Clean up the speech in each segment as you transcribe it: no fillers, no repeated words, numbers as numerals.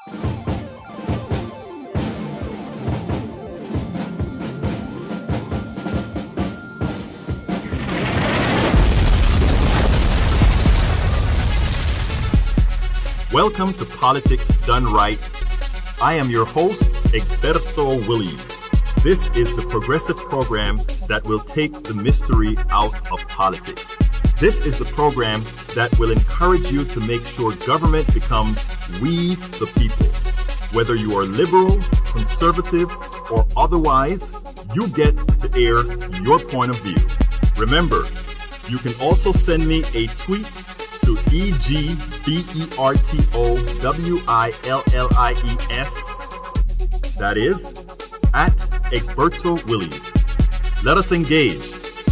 Welcome to Politics Done Right. I am your host, Egberto Williams. This is the progressive program that will take the mystery out of politics. This is the program that will encourage you to make sure government becomes we the people. Whether you are liberal, conservative, or otherwise, you get to air your point of view. Remember, you can also send me a tweet to EGBERTOWILLIES, that is, at Egberto Williams. Let us engage.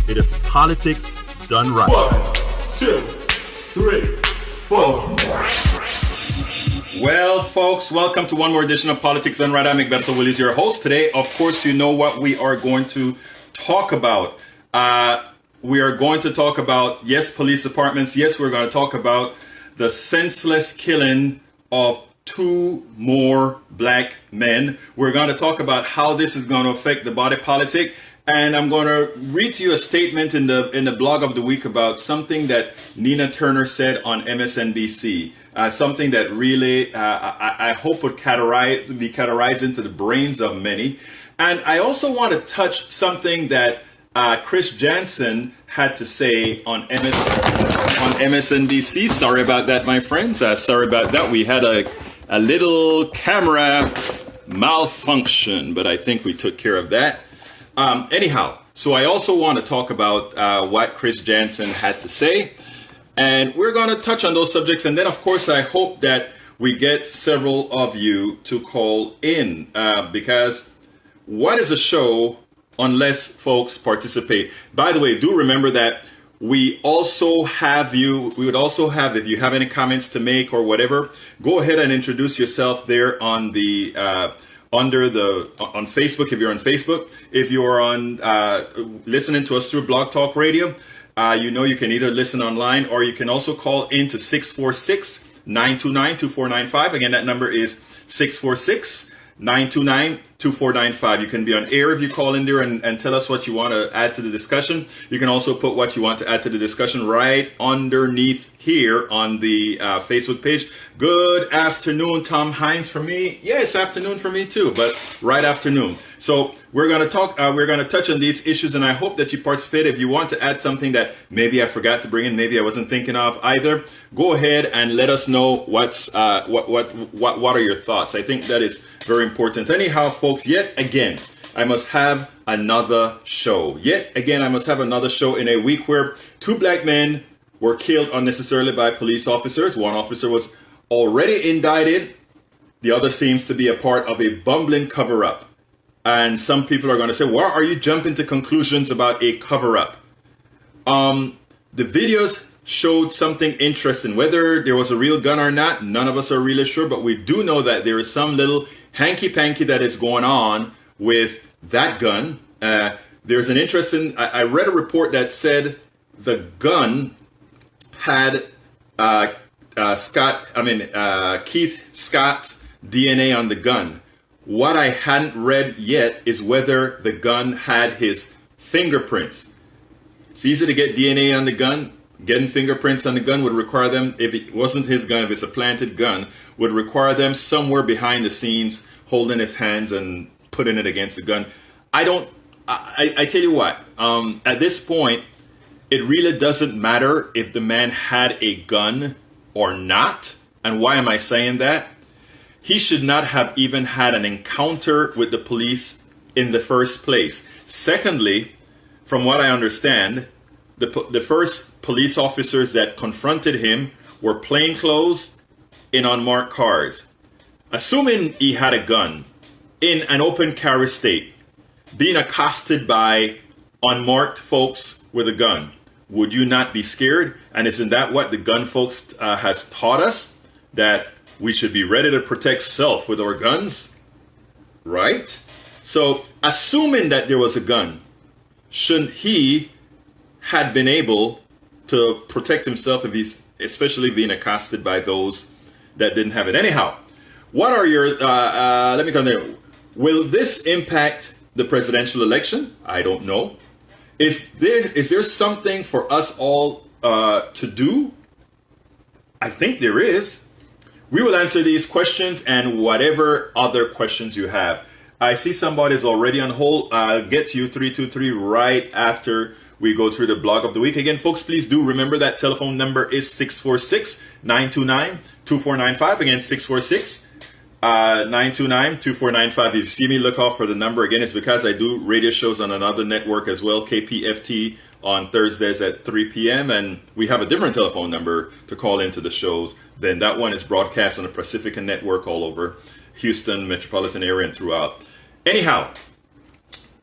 It is Politics Done Right. 1, 2, 3, 4. Well, folks, welcome to one more edition of Politics Done Right. I'm Egberto Williams, your host. Today, of course, you know what we are going to talk about. We are going to talk about, yes, police departments. Yes, we're going to talk about the senseless killing of 2 more black men. We're going to talk about how this is going to affect the body politic. And I'm going to read to you a statement in the blog of the week about something that Nina Turner said on MSNBC. Something that really, I hope would be categorized into the brains of many. And I also want to touch something that Chris Jansen had to say on MSNBC. Sorry about that, my friends. Sorry about that. We had a little camera malfunction, but I think we took care of that. Anyhow, so I also want to talk about what Chris Jansen had to say. And we're going to touch on those subjects. And then, of course, I hope that we get several of you to call in because what is a show unless folks participate? By the way, do remember that we would also have, if you have any comments to make or whatever, go ahead and introduce yourself there on the, on Facebook, if you're on Facebook. If you're on, listening to us through Blog Talk Radio, you can either listen online or you can also call into 646-929-2495. Again, that number is 646-929-2495. You can be on air if you call in there and tell us what you want to add to the discussion. You can also put what you want to add to the discussion right underneath here on the Facebook page. Good afternoon, Tom Hines for me. Yes, afternoon for me too, but right afternoon. So we're going to talk, we're going to touch on these issues, and I hope that you participate. If you want to add something that maybe I forgot to bring in, maybe I wasn't thinking of either, go ahead and let us know what are your thoughts. I think that is very important. Anyhow, folks, yet again, I must have another show. Yet again, I must have another show in a week where 2 black men were killed unnecessarily by police officers. One officer was already indicted. The other seems to be a part of a bumbling cover-up. And some people are going to say, why are you jumping to conclusions about a cover-up? The videos showed something interesting. Whether there was a real gun or not, none of us are really sure. But we do know that there is some little hanky-panky that is going on with that gun. There's an interesting, I read a report that said the gun had Keith Scott's DNA on the gun. What I hadn't read yet is whether the gun had his fingerprints. It's easy to get DNA on the gun. Getting fingerprints on the gun would require them, if it wasn't his gun, if it's a planted gun, would require them somewhere behind the scenes holding his hands and putting it against the gun. I tell you what, at this point, it really doesn't matter if the man had a gun or not. And why am I saying that? He should not have even had an encounter with the police in the first place. Secondly, from what I understand, the first police officers that confronted him were plainclothes in unmarked cars. Assuming he had a gun in an open carry state, being accosted by unmarked folks with a gun, would you not be scared? And isn't that what the gun folks has taught us? That we should be ready to protect self with our guns, right? So assuming that there was a gun, shouldn't he had been able to protect himself if he's especially being accosted by those that didn't have it? Anyhow, What are your, let me continue. Will this impact the presidential election? I don't know. Is there something for us all to do? I think there is. We will answer these questions and whatever other questions you have. I see somebody's already on hold. I'll get to you 323 right after we go through the blog of the week. Again, folks, please do remember that telephone number is 646-929-2495. Again, 646-929-2495. If you see me look off for the number, again, it's because I do radio shows on another network as well, KPFT, on Thursdays at 3 p.m. And we have a different telephone number to call into the shows. Then that one is broadcast on the Pacifica network all over Houston metropolitan area and throughout. Anyhow,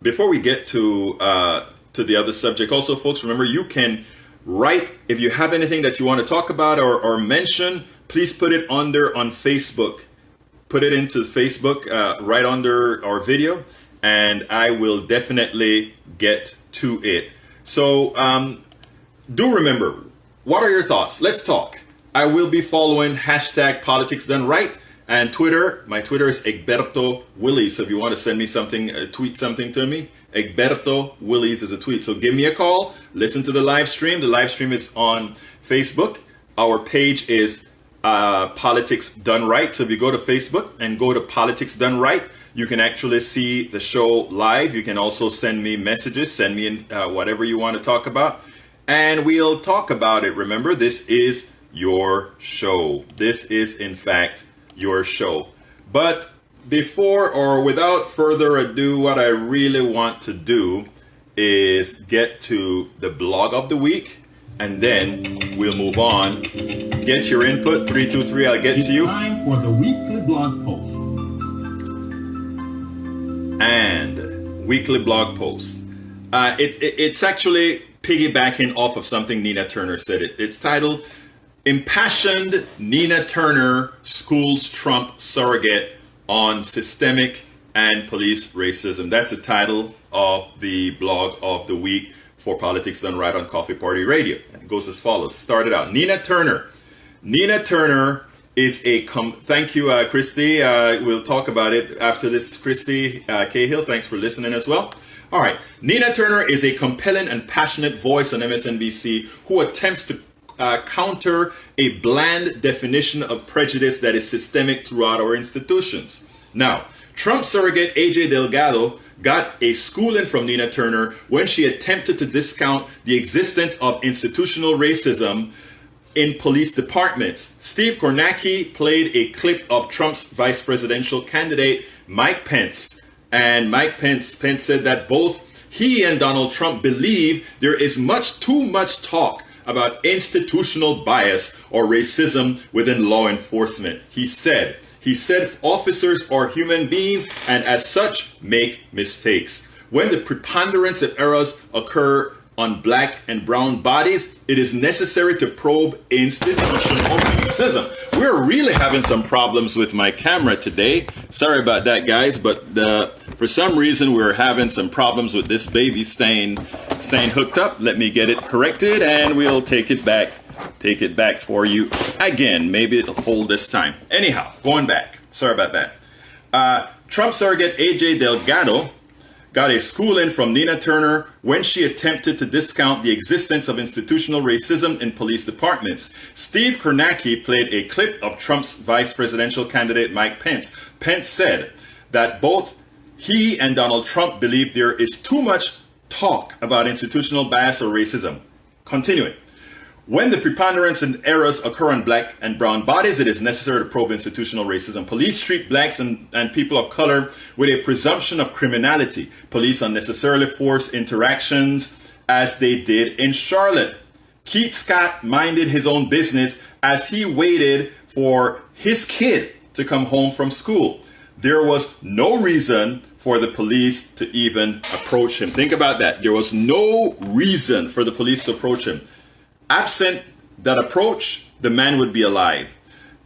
before we get to the other subject, also, folks, remember you can write if you have anything that you want to talk about or mention. Please put it on Facebook. Put it into Facebook right under our video, and I will definitely get to it. So do remember, what are your thoughts? Let's talk. I will be following hashtag politics done right, and Twitter. My Twitter is Egberto Willies. So if you want to send me something, tweet something to me, Egberto Willies is a tweet. So give me a call. Listen to the live stream. The live stream is on Facebook. Our page is Politics Done Right. So if you go to Facebook and go to Politics Done Right, you can actually see the show live. You can also send me messages, send me whatever you want to talk about, and we'll talk about it. Remember, this is your show. This is, in fact, your show. But before or without further ado, what I really want to do is get to the blog of the week, and then we'll move on. Get your input, 323, I'll get to you. Time for the weekly blog post. And weekly blog post. It's actually piggybacking off of something Nina Turner said. It's titled, Impassioned Nina Turner Schools Trump Surrogate on Systemic and Police Racism. That's the title of the blog of the week for Politics Done Right on Coffee Party Radio. And it goes as follows. Started out. Nina Turner. Nina Turner is a thank you, Christy. We'll talk about it after this. Christy Cahill, thanks for listening as well. All right. Nina Turner is a compelling and passionate voice on MSNBC who attempts to counter a bland definition of prejudice that is systemic throughout our institutions. Now, Trump surrogate AJ Delgado got a schooling from Nina Turner when she attempted to discount the existence of institutional racism in police departments. Steve Kornacki played a clip of Trump's vice presidential candidate, Mike Pence. And Mike Pence said that both he and Donald Trump believe there is too much talk about institutional bias or racism within law enforcement. He said officers are human beings and as such make mistakes. When the preponderance of errors occur on black and brown bodies, it is necessary to probe institutional racism. We're really having some problems with my camera today. Sorry about that, guys, but for some reason we're having some problems with this baby staying hooked up. Let me get it corrected and we'll take it back for you again. Maybe it'll hold this time. Anyhow, going back. Sorry about that. Trump surrogate AJ Delgado got a schooling from Nina Turner when she attempted to discount the existence of institutional racism in police departments. Steve Kornacki played a clip of Trump's vice presidential candidate Mike Pence. Pence said that both he and Donald Trump believe there is too much talk about institutional bias or racism. Continuing. When the preponderance and errors occur on black and brown bodies, it is necessary to probe institutional racism. Police treat blacks and people of color with a presumption of criminality. Police unnecessarily force interactions as they did in Charlotte. Keith Scott minded his own business as he waited for his kid to come home from school. There was no reason for the police to even approach him. Think about that. There was no reason for the police to approach him. Absent that approach, the man would be alive.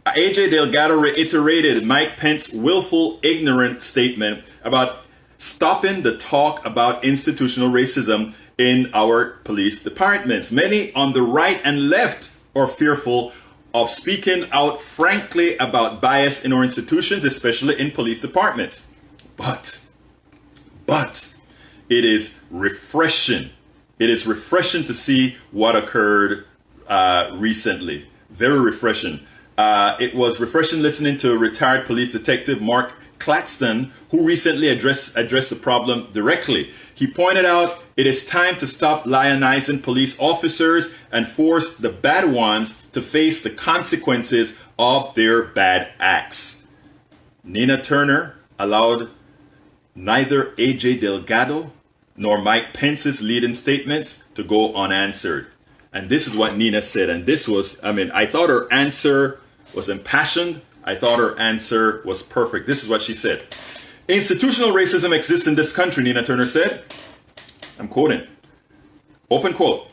AJ Delgado reiterated Mike Pence's willful, ignorant statement about stopping the talk about institutional racism in our police departments. Many on the right and left are fearful of speaking out frankly about bias in our institutions, especially in police departments. But it is refreshing. It is refreshing to see what occurred recently. Very refreshing. It was refreshing listening to retired police detective Mark Claxton, who recently addressed the problem directly. He pointed out it is time to stop lionizing police officers and force the bad ones to face the consequences of their bad acts. Nina Turner allowed neither AJ Delgado nor Mike Pence's leading statements to go unanswered. And this is what Nina said. And this was, I thought her answer was impassioned. I thought her answer was perfect. This is what she said. Institutional racism exists in this country, Nina Turner said. I'm quoting. Open quote.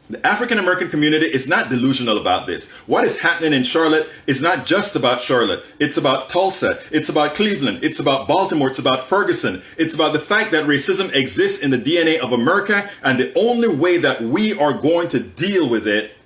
The African American community is not delusional about this. What is happening in Charlotte is not just about Charlotte. It's about Tulsa. It's about Cleveland. It's about Baltimore. It's about Ferguson. It's about the fact that racism exists in the DNA of America, and the only way that we are going to deal with it,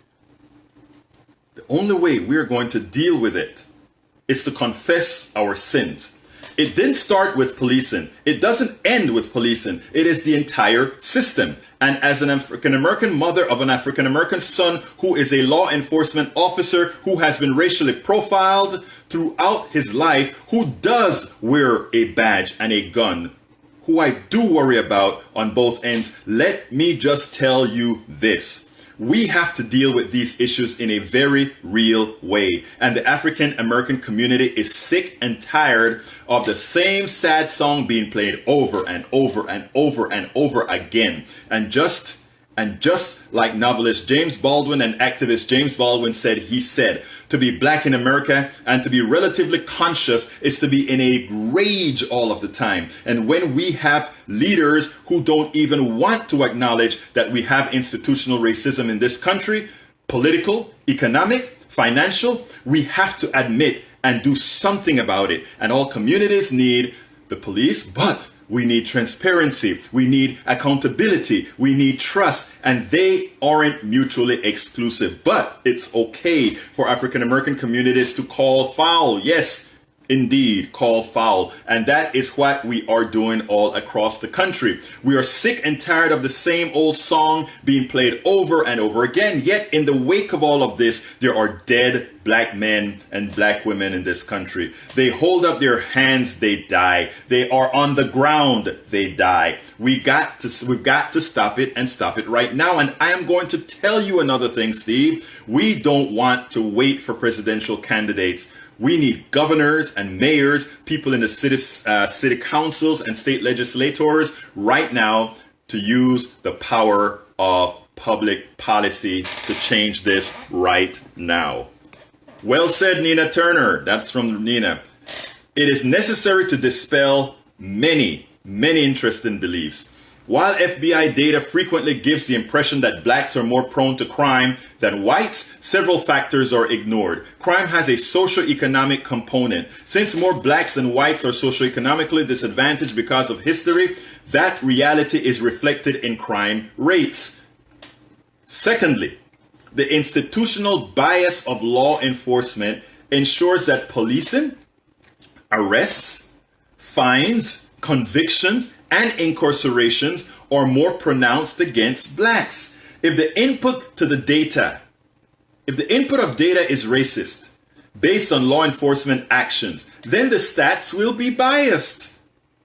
is to confess our sins. It didn't start with policing. It doesn't end with policing. It is the entire system. And as an African-American mother of an African-American son who is a law enforcement officer who has been racially profiled throughout his life, who does wear a badge and a gun, who I do worry about on both ends, let me just tell you this. We have to deal with these issues in a very real way. And the African American community is sick and tired of the same sad song being played over and over and over and over again. And just like novelist James Baldwin and activist James Baldwin said, he said, to be black in America and to be relatively conscious is to be in a rage all of the time. And when we have leaders who don't even want to acknowledge that we have institutional racism in this country, political, economic, financial, we have to admit and do something about it. And all communities need the police, but we need transparency. We need accountability. We need trust. And they aren't mutually exclusive. But it's okay for African American communities to call foul. Yes, indeed, call foul. And that is what we are doing all across the country. We are sick and tired of the same old song being played over and over again. Yet in the wake of all of this, there are dead black men and black women in this country. They hold up their hands, they die. They are on the ground, they die. We've got to stop it and stop it right now. And I am going to tell you another thing, Steve. We don't want to wait for presidential candidates. We need governors and mayors, people in the city councils and state legislators right now to use the power of public policy to change this right now. Well said, Nina Turner. That's from Nina. It is necessary to dispel many interesting beliefs. While FBI data frequently gives the impression that blacks are more prone to crime than whites, several factors are ignored. Crime has a socioeconomic component. Since more blacks than whites are socioeconomically disadvantaged because of history, that reality is reflected in crime rates. Secondly, the institutional bias of law enforcement ensures that policing, arrests, fines, convictions, and incarcerations are more pronounced against blacks. If the input of data is racist, based on law enforcement actions, then the stats will be biased.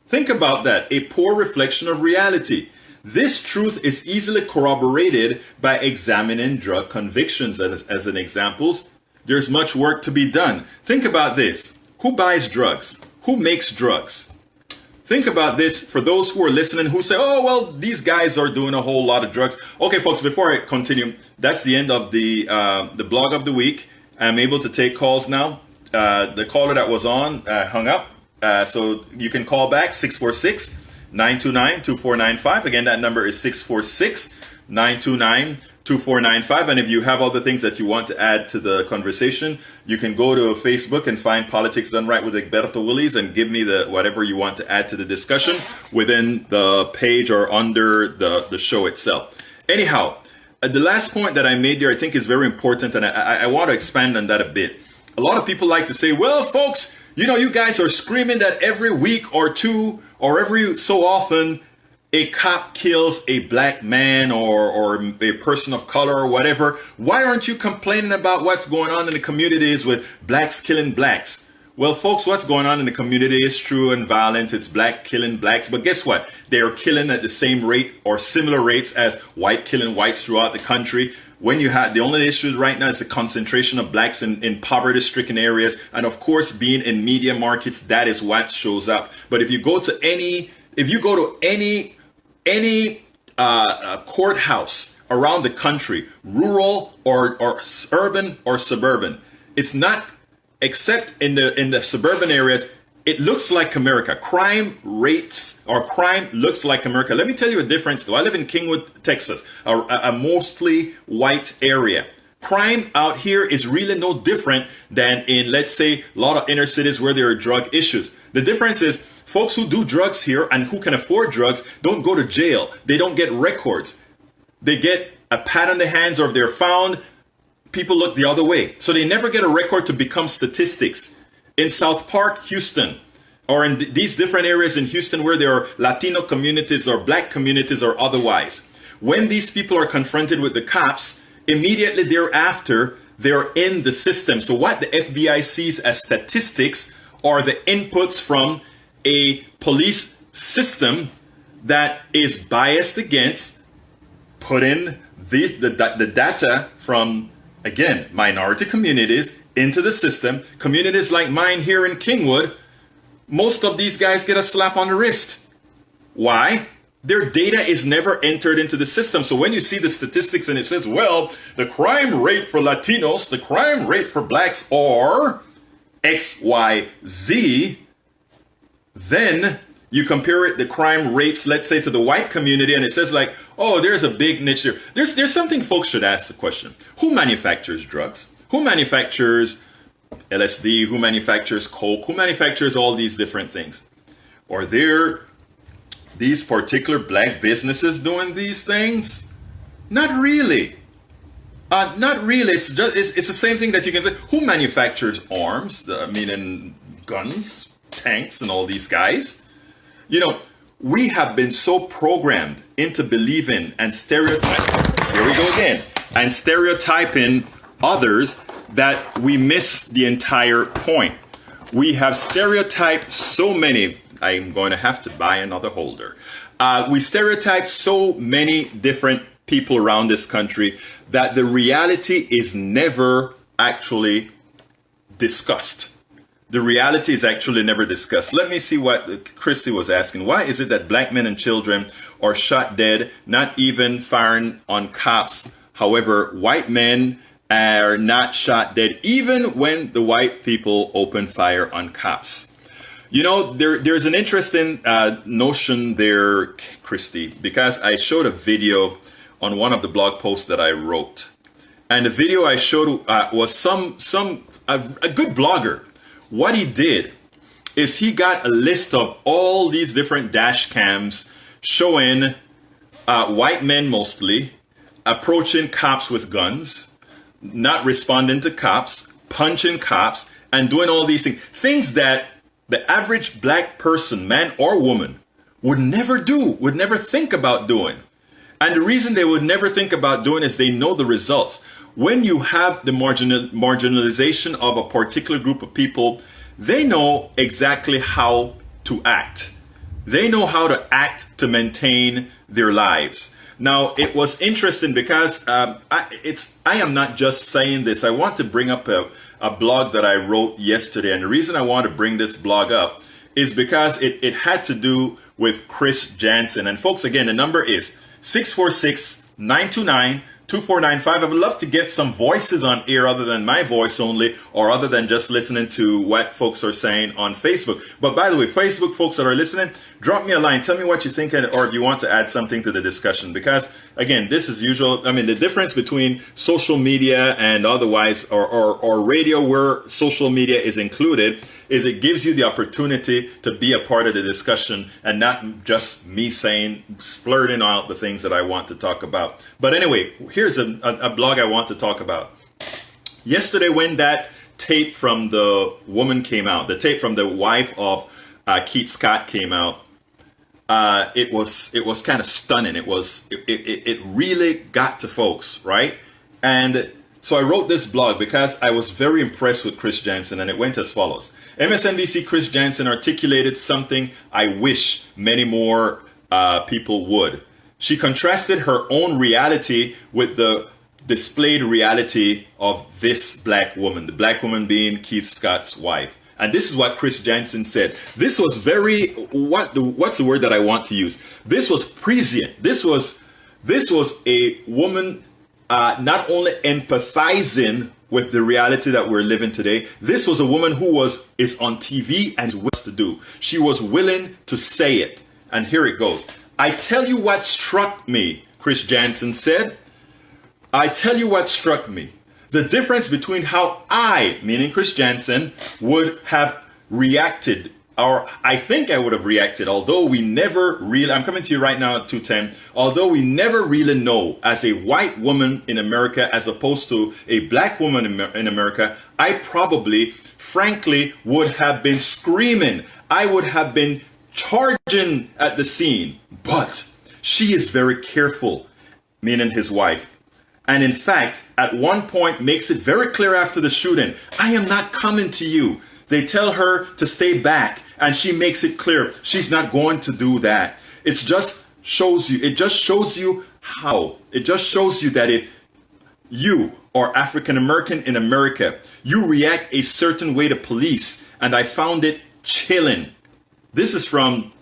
Think about that, a poor reflection of reality. This truth is easily corroborated by examining drug convictions as an example. There's much work to be done. Think about this. Who buys drugs? Who makes drugs? Think about this for those who are listening who say, oh, well, these guys are doing a whole lot of drugs. Okay, folks, before I continue, that's the end of the blog of the week. I'm able to take calls now. The caller that was on hung up. So you can call back 646-929-2495. Again, that number is 646-929-2495. And if you have other things that you want to add to the conversation, you can go to Facebook and find Politics Done Right with Egberto Willies and give me whatever you want to add to the discussion within the page or under the show itself. Anyhow, the last point that I made there, I think is very important, and I want to expand on that a bit. A lot of people like to say, well, folks, you guys are screaming that every week or two or every so often a cop kills a black man or a person of color or whatever. Why aren't you complaining about what's going on in the communities with blacks killing blacks? Well, folks, what's going on in the community is true and violent. It's black killing blacks. But guess what? They are killing at the same rate or similar rates as white killing whites throughout the country. When you have the only issue right now is the concentration of blacks in poverty-stricken areas. And of course, being in media markets, that is what shows up. But if you go to any courthouse around the country, rural or urban or suburban, it's not, except in the suburban areas, it looks like America. Crime rates or crime looks like America. Let me tell you a difference though. I live in Kingwood, Texas, a mostly white area. Crime out here is really no different than in, let's say, a lot of inner cities where there are drug issues. The difference is folks who do drugs here and who can afford drugs don't go to jail. They don't get records. They get a pat on the hands, or if they're found, people look the other way. So they never get a record to become statistics. In South Park, Houston, or in these different areas in Houston where there are Latino communities or black communities or otherwise, when these people are confronted with the cops, immediately thereafter, they're in the system. So what the FBI sees as statistics are the inputs from a police system that is biased against putting the data from, again, minority communities into the system. Communities like mine here in Kingwood, most of these guys get a slap on the wrist. Why? Their data is never entered into the system. So when you see the statistics and it says, well, the crime rate for Latinos, the crime rate for blacks are XYZ, then you compare it, the crime rates, let's say, to the white community, and it says like, oh, there's a big niche there. There's something folks should ask the question. Who manufactures drugs? Who manufactures LSD? Who manufactures coke? Who manufactures all these different things? Are there these particular black businesses doing these things? Not really. Not really. It's the same thing that you can say. Who manufactures arms? Meaning guns, tanks, and all these guys. We have been so programmed into believing and stereotyping. Here we go again. And stereotyping others that we miss the entire point. We have stereotyped so many. I'm going to have to buy another holder. We stereotype so many different people around this country that the reality is never actually discussed. The reality is actually never discussed. Let me see what Christy was asking. Why is it that black men and children are shot dead, not even firing on cops? However, white men are not shot dead, even when the white people open fire on cops. There's an interesting notion there, Christy, because I showed a video on one of the blog posts that I wrote. And the video I showed was a good blogger. What he did is he got a list of all these different dash cams showing white men mostly approaching cops with guns, not responding to cops, punching cops, and doing all these things. Things that the average black person, man or woman, would never do, would never think about doing. And the reason they would never think about doing is they know the results. When you have the marginalization of a particular group of people, they know exactly how to act. They know how to act to maintain their lives. Now, it was interesting because I am not just saying this. I want to bring up a blog that I wrote yesterday. And the reason I want to bring this blog up is because it had to do with Chris Jansen. And folks, again, the number is 646-929-2495. I would love to get some voices on air other than my voice only, or other than just listening to what folks are saying on Facebook. But by the way, Facebook folks that are listening, drop me a line. Tell me what you think, or if you want to add something to the discussion. Because again, this is usual. I mean, the difference between social media and otherwise, or radio where social media is included, is it gives you the opportunity to be a part of the discussion and not just me saying, flirting out the things that I want to talk about. But anyway, here's a blog I want to talk about. Yesterday, when that tape from the woman came out, the tape from the wife of Keith Scott came out, it was kind of stunning. It really got to folks, right? And so I wrote this blog because I was very impressed with Chris Jansen, and it went as follows. MSNBC Chris Jansen articulated something I wish many more people would. She contrasted her own reality with the displayed reality of this black woman, the black woman being Keith Scott's wife. And this is what Chris Jansen said. This was very, what's the word that I want to use? This was prescient. This was a woman not only empathizing with the reality that we're living today. This was a woman who is on TV and what to do. She was willing to say it. And here it goes. I tell you what struck me, Chris Jansen said. I tell you what struck me. The difference between how I, meaning Chris Jansen, would have reacted, or I think I would have reacted, although we never really, I'm coming to you right now at 2:10, although we never really know, as a white woman in America as opposed to a black woman in America, I probably, frankly, would have been screaming. I would have been charging at the scene. But she is very careful, meaning his wife. And in fact, at one point makes it very clear after the shooting, I am not coming to you. They tell her to stay back, and she makes it clear she's not going to do that. It just shows you how. It just shows you that if you are African American in America, you react a certain way to police, and I found it chilling. This is from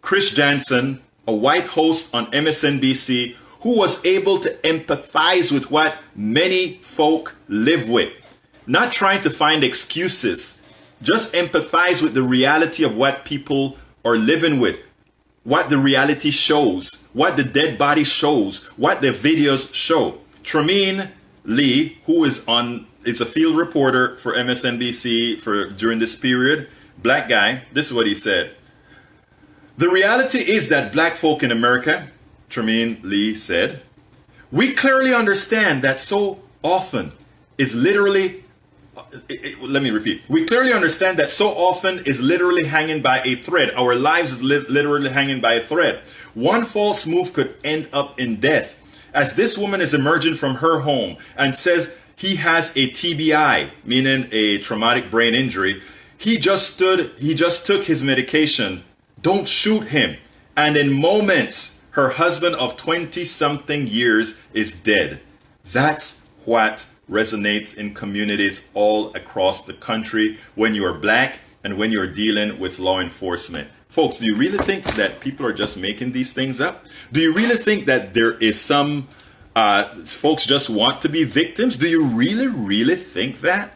Chris Jansen, a white host on MSNBC, who was able to empathize with what many folk live with. Not trying to find excuses, just empathize with the reality of what people are living with, what the reality shows, what the dead body shows, what the videos show. Tremaine Lee, who is a field reporter for MSNBC during this period, black guy, this is what he said. The reality is that black folk in America, Tremaine Lee said, we clearly understand that so often is literally, let me repeat. We clearly understand that so often is literally hanging by a thread. Our lives is literally hanging by a thread. One false move could end up in death. As this woman is emerging from her home and says he has a TBI, meaning a traumatic brain injury, he just took his medication. Don't shoot him. And in moments, her husband of 20-something years is dead. That's what resonates in communities all across the country when you're black and when you're dealing with law enforcement. Folks, do you really think that people are just making these things up? Do you really think that there is some folks just want to be victims? Do you really, really think that?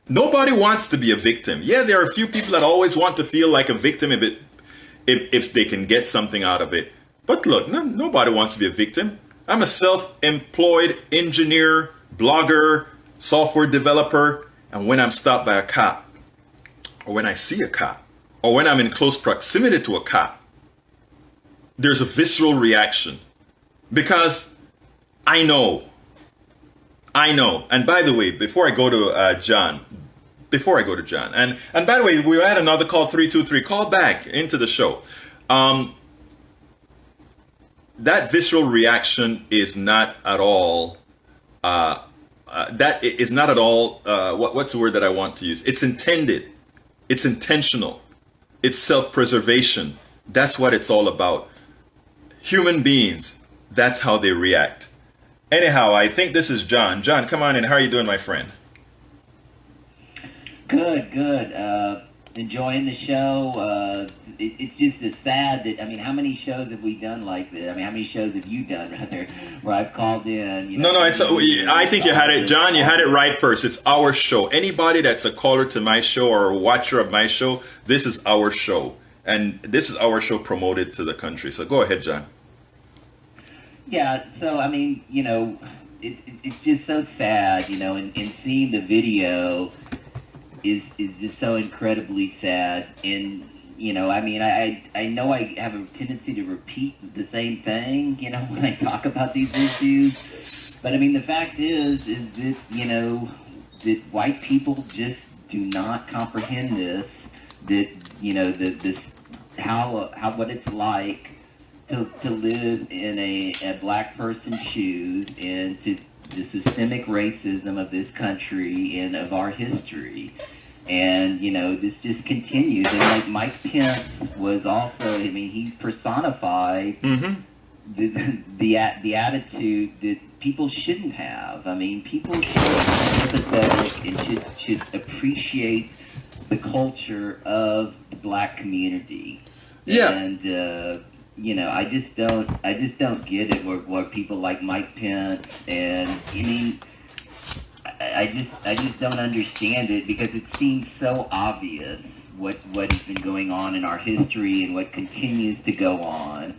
Nobody wants to be a victim. Yeah, there are a few people that always want to feel like a victim if they can get something out of it. But look, nobody wants to be a victim. I'm a self-employed engineer, blogger, software developer. And when I'm stopped by a cop, or when I see a cop, or when I'm in close proximity to a cop, there's a visceral reaction. Because I know. And by the way, before I go to John, and by the way, we had another call, 323. Call back into the show. That visceral reaction is not at all, what's the word that I want to use? It's intended. It's intentional. It's self-preservation. That's what it's all about. Human beings, that's how they react. Anyhow, I think this is John. John, come on in. How are you doing, my friend? Good. Enjoying the show. It's just sad that, how many shows have we done like this? How many shows have you done, rather, where I've called in? I think you had it, John, you had it right first. It's our show. Anybody that's a caller to my show or a watcher of my show, this is our show. And this is our show promoted to the country. So go ahead, John. Yeah, so, it's just so sad, in seeing the video. is just so incredibly sad. And I mean, I know I have a tendency to repeat the same thing, when I talk about these issues. But I mean, the fact is that that white people just do not comprehend this. That this how what it's like to live in a black person's shoes, and to the systemic racism of this country and of our history. And, this just continues. And like Mike Pence was also, I mean, he personified the attitude that people shouldn't have. I mean, people should be sympathetic and should appreciate the culture of the black community. Yeah. And, I just don't get it where people like Mike Pence, and I mean, I just don't understand it, because it seems so obvious what has been going on in our history and what continues to go on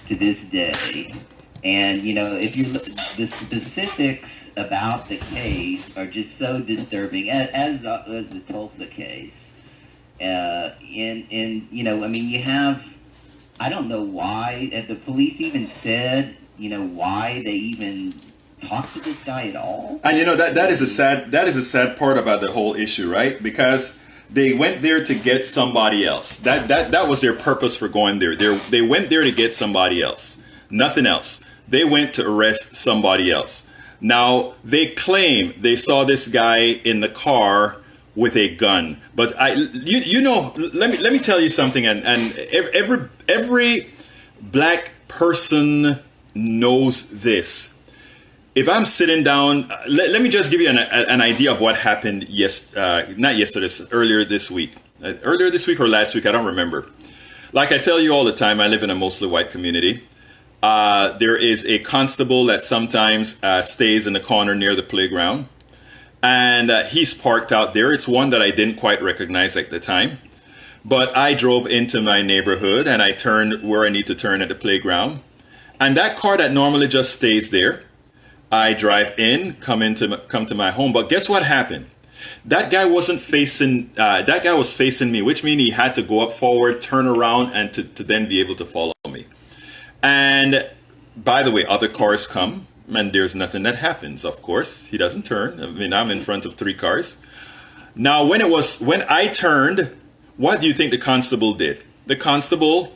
to this day. And if you look, the specifics about the case are just so disturbing, as the Tulsa case. I mean, you have, I don't know why, the police even said, why they even talked to this guy at all. And that is a sad part about the whole issue, right? Because they went there to get somebody else. That was their purpose for going there. They went there to get somebody else, nothing else. They went to arrest somebody else. Now they claim they saw this guy in the car with a gun, but let me tell you something, and every black person knows this. If I'm sitting down, let me just give you an idea of what happened earlier this week or last week, I don't remember. Like I tell you all the time, I live in a mostly white community. There is a constable that sometimes stays in the corner near the playground. And he's parked out there. It's one that I didn't quite recognize at the time. But I drove into my neighborhood and I turned where I need to turn at the playground. And that car that normally just stays there, I drive in, come to my home. But guess what happened? That guy wasn't facing, that guy was facing me, which means he had to go up forward, turn around, and to then be able to follow me. And by the way, other cars come. And there's nothing that happens, of course. He doesn't turn. I mean, I'm in front of 3 cars. Now, when I turned, what do you think the constable did? The constable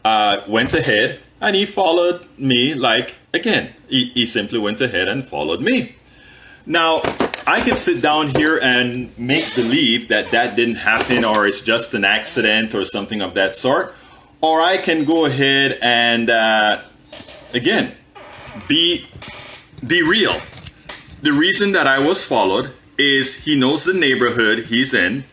went ahead and he followed me again. He simply went ahead and followed me. Now, I can sit down here and make believe that didn't happen, or it's just an accident or something of that sort. Or I can go ahead and, again, be real. The reason that I was followed is he knows the neighborhood he's in,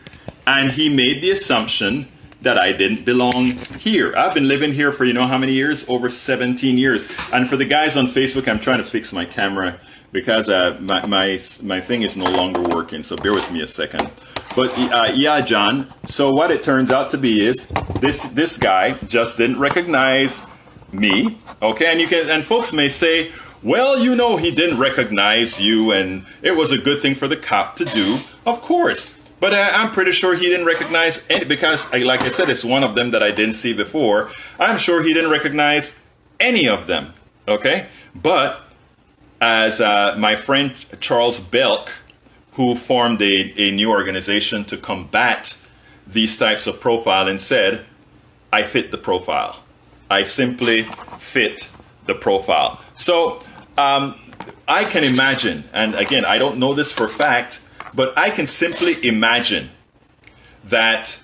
and he made the assumption that I didn't belong here. I've been living here for how many years? Over 17 years. And for the guys on Facebook, I'm trying to fix my camera because my thing is no longer working. So bear with me a second. But yeah, John. So what it turns out to be is this guy just didn't recognize me. Okay, and folks may say, well, he didn't recognize you, and it was a good thing for the cop to do. Of course. But I'm pretty sure he didn't recognize any, because, like I said, it's one of them that I didn't see before. I'm sure he didn't recognize any of them. Okay? But as my friend Charles Belk, who formed a new organization to combat these types of profiling, said, I fit the profile. I simply fit the profile. So I can imagine, and again, I don't know this for a fact, but I can simply imagine that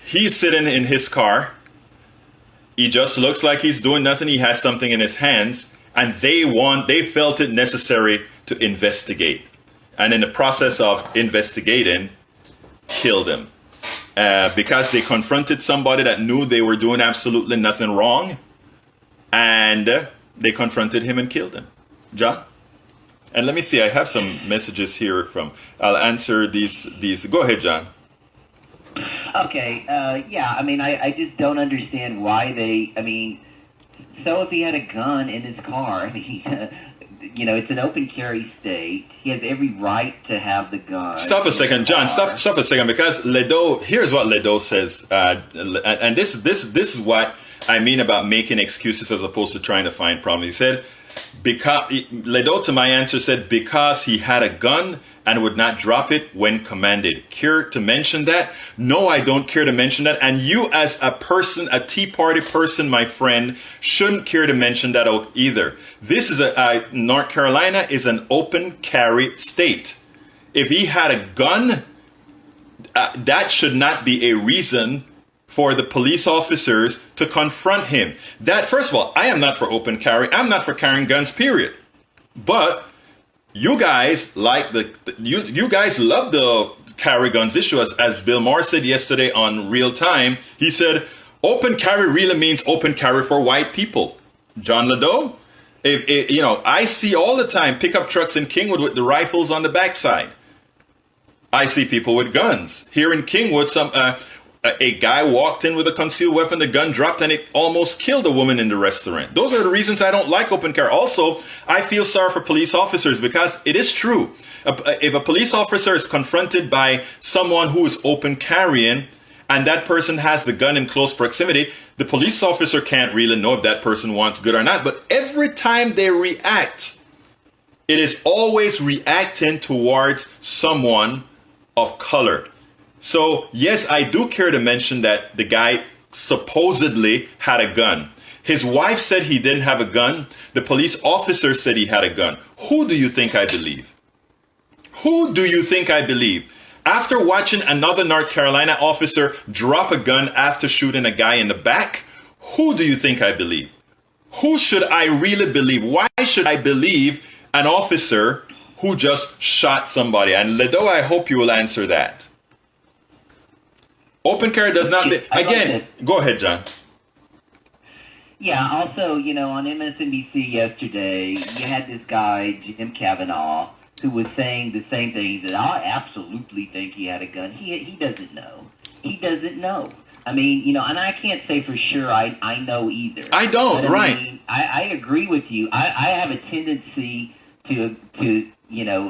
he's sitting in his car. He just looks like he's doing nothing. He has something in his hands, and they felt it necessary to investigate. And in the process of investigating, killed him. Because they confronted somebody that knew they were doing absolutely nothing wrong, and they confronted him and killed him. John? And let me see, I have some messages here I'll answer these. Go ahead, John. Okay, yeah, I mean, I just don't understand why so if he had a gun in his car, it's an open carry state. He has every right to have the gun. Stop a second, John. Stop a second, because Ledo. Here's what Ledo says, and this is what I mean about making excuses as opposed to trying to find problems. He said, because Ledo to my answer said, because he had a gun and would not drop it when commanded. Care to mention that? No, I don't care to mention that. And you as a person, a Tea Party person, my friend, shouldn't care to mention that out either. This is North Carolina is an open carry state. If he had a gun, that should not be a reason for the police officers to confront him. That, first of all, I am not for open carry. I'm not for carrying guns, period. But you guys you guys love the carry guns issue, as Bill Maher said yesterday on Real Time. He said open carry really means open carry for white people. John Ledo, I see all the time pickup trucks in Kingwood with the rifles on the backside. I see people with guns here in Kingwood. A guy walked in with a concealed weapon, the gun dropped, and it almost killed a woman in the restaurant. Those are the reasons I don't like open carry. Also, I feel sorry for police officers, because it is true. If a police officer is confronted by someone who is open carrying and that person has the gun in close proximity, the police officer can't really know if that person wants good or not. But every time they react, it is always reacting towards someone of color. So, yes, I do care to mention that the guy supposedly had a gun. His wife said he didn't have a gun. The police officer said he had a gun. Who do you think I believe? Who do you think I believe? After watching another North Carolina officer drop a gun after shooting a guy in the back, who do you think I believe? Who should I really believe? Why should I believe an officer who just shot somebody? And Ledo, I hope you will answer that. Open carry does not... Again, go ahead, John. Yeah, also, on MSNBC yesterday, you had this guy, Jim Cavanaugh, who was saying the same thing. He said, I absolutely think he had a gun. He doesn't know. He doesn't know. I mean, and I can't say for sure I know either. I don't, but, right. I mean, I agree with you. I have a tendency to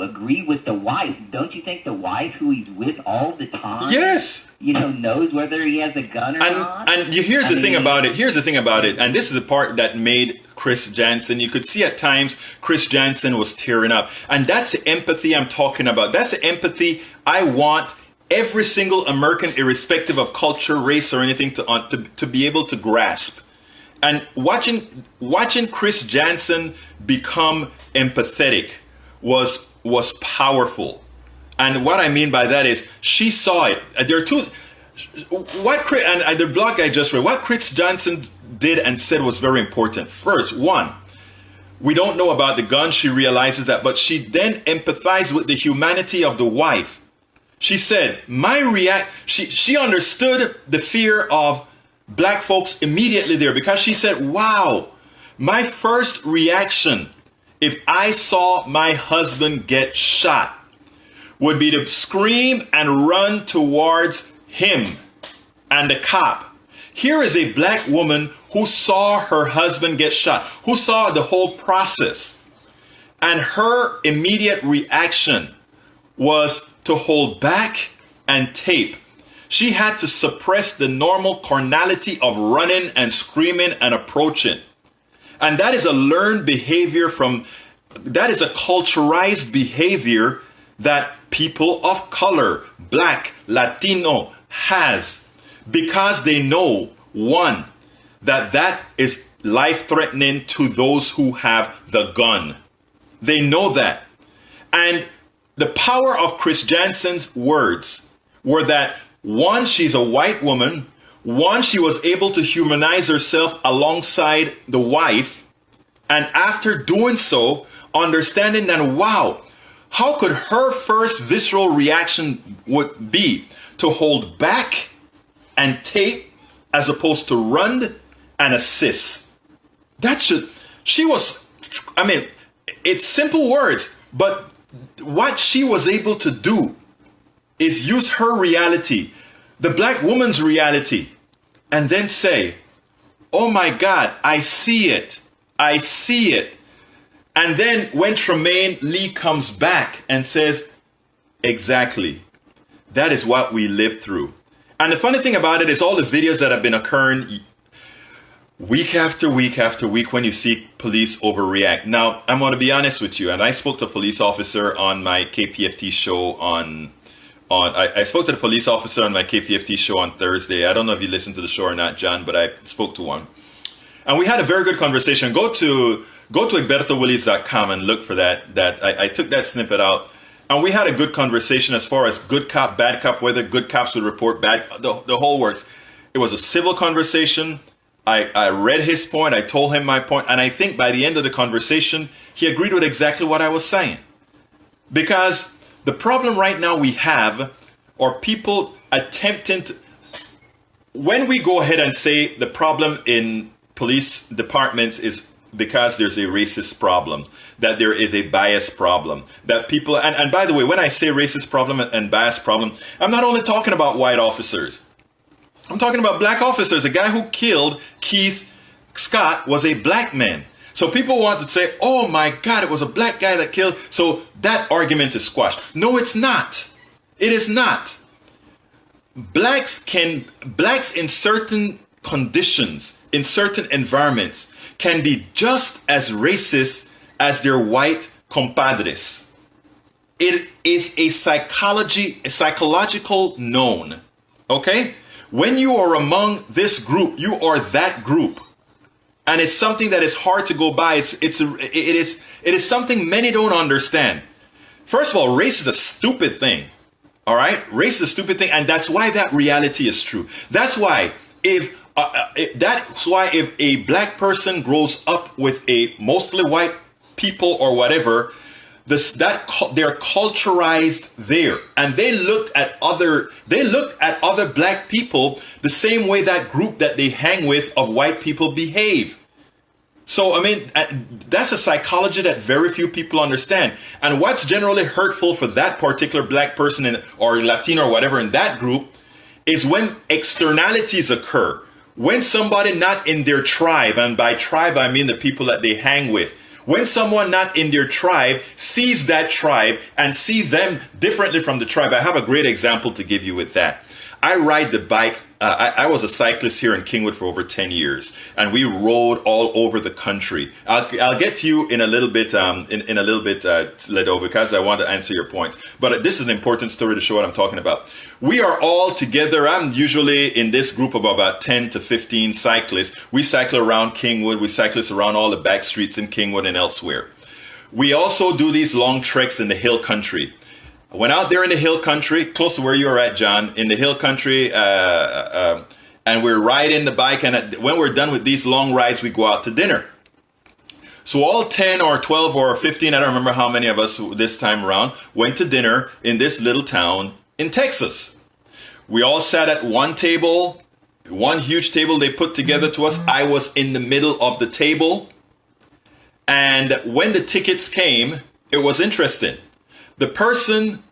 agree with the wife. Don't you think the wife who he's with all the time... Yes. Knows whether he has a gun or not. And here's the thing about it. Here's the thing about it. And this is the part that made Chris Jansen. You could see at times Chris Jansen was tearing up. And that's the empathy I'm talking about. That's the empathy I want every single American, irrespective of culture, race, or anything, to be able to grasp. And watching Chris Jansen become empathetic was powerful. And what I mean by that is she saw it. There are two. And the blog I just read, what Chris Johnson did and said was very important. First, one, we don't know about the gun. She realizes that, but she then empathized with the humanity of the wife. She said, she understood the fear of black folks immediately there, because she said, wow, my first reaction if I saw my husband get shot would be to scream and run towards him and the cop. Here is a black woman who saw her husband get shot, who saw the whole process. And her immediate reaction was to hold back and tape. She had to suppress the normal carnality of running and screaming and approaching. And that is a learned behavior that is a culturalized behavior that people of color, black, Latino, has, because they know, one, that is life-threatening to those who have the gun. They know that. And the power of Chris Jansen's words were that, one, she's a white woman. One, she was able to humanize herself alongside the wife. And after doing so, understanding that, wow, how could her first visceral reaction would be to hold back and tape as opposed to run and assist? It's simple words, but what she was able to do is use her reality, the black woman's reality, and then say, oh my God, I see it. I see it. And then when Tremaine Lee comes back and says, exactly, that is what we lived through. And the funny thing about it is all the videos that have been occurring week after week after week when you see police overreact. Now, I'm going to be honest with you, and I spoke to a police officer on my KPFT show I spoke to the police officer on my KPFT show on Thursday. I don't know if you listened to the show or not, John, but I spoke to one. And we had a very good conversation. Go to egbertowillies.com and look for that. I took that snippet out. And we had a good conversation as far as good cop, bad cop, whether good cops would report bad, the whole works. It was a civil conversation. I read his point. I told him my point. And I think by the end of the conversation, he agreed with exactly what I was saying. Because the problem right now we have are people attempting to, when we go ahead and say the problem in police departments is because there's a racist problem, that there is a bias problem, that people, and by the way, when I say racist problem and bias problem, I'm not only talking about white officers. I'm talking about black officers. The guy who killed Keith Scott was a black man. So people want to say, oh my God, it was a black guy that killed. So that argument is squashed. No, it's not. It is not. Blacks in certain conditions, in certain environments, can be just as racist as their white compadres. It is a psychological known. Okay? When you are among this group, you are that group. And it's something that is hard to go by. It is something many don't understand. First of all, race is a stupid thing. All right? Race is a stupid thing. And that's why that reality is true. That's why if a black person grows up with a mostly white people or whatever, they're culturalized there, and they look at other black people the same way that group that they hang with of white people behave. So, I mean, that's a psychology that very few people understand. And what's generally hurtful for that particular black person or Latino or whatever in that group is when externalities occur. When somebody not in their tribe, and by tribe I mean the people that they hang with, when someone not in their tribe sees that tribe and see them differently from the tribe. I have a great example to give you with that. I ride the bike. I was a cyclist here in Kingwood for over 10 years, and we rode all over the country. I'll get to you in a little bit, Ledo, because I want to answer your points. But this is an important story to show what I'm talking about. We are all together. I'm usually in this group of about 10 to 15 cyclists. We cycle around Kingwood. We cyclists around all the back streets in Kingwood and elsewhere. We also do these long treks in the hill country. I went out there in the hill country, close to where you are at, John, in the hill country, and we're riding the bike. And when we're done with these long rides, we go out to dinner. So all 10 or 12 or 15, I don't remember how many of us this time around, went to dinner in this little town in Texas. We all sat at one table, one huge table they put together to us. I was in the middle of the table. And when the tickets came, it was interesting. The person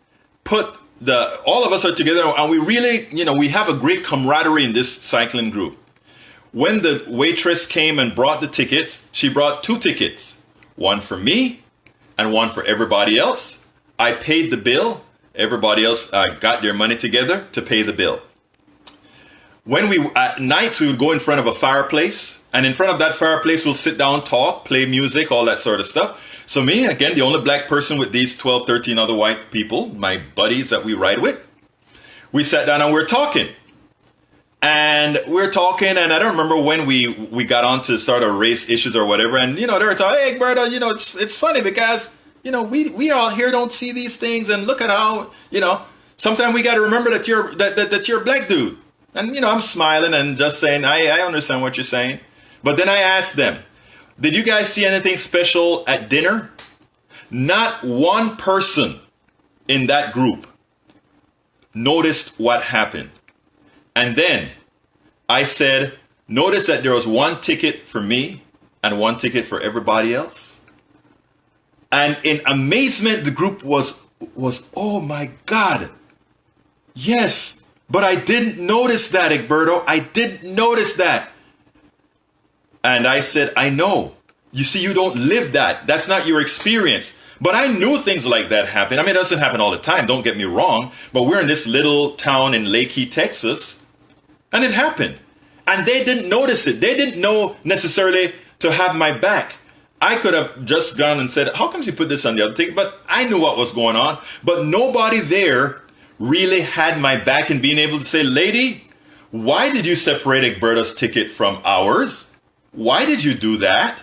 all of us are together, and we really, we have a great camaraderie in this cycling group. When the waitress came and brought the tickets, she brought 2 tickets, one for me and one for everybody else. I paid the bill. Everybody else got their money together to pay the bill. At nights, we would go in front of a fireplace, and in front of that fireplace, we'll sit down, talk, play music, all that sort of stuff. So me, again, the only black person with these 12, 13 other white people, my buddies that we ride with, we sat down and we're talking. And and I don't remember when we got on to sort of race issues or whatever. And, they were talking, hey, Berto, it's funny because, we all here don't see these things. And look at how, sometimes we got to remember that you're a black dude. And, I'm smiling and just saying, I understand what you're saying. But then I asked them, did you guys see anything special at dinner? Not one person in that group noticed what happened. And then I said, notice that there was one ticket for me and one ticket for everybody else. And in amazement, the group was, oh my God. Yes, but I didn't notice that, Egberto. I didn't notice that. And I said, I know. You see, you don't live that. That's not your experience. But I knew things like that happen. I mean, it doesn't happen all the time, don't get me wrong. But we're in this little town in Lakey, Texas, and it happened. And they didn't notice it. They didn't know necessarily to have my back. I could have just gone and said, how come you put this on the other thing? But I knew what was going on. But nobody there really had my back in being able to say, lady, why did you separate Egberta's ticket from ours? Why did you do that?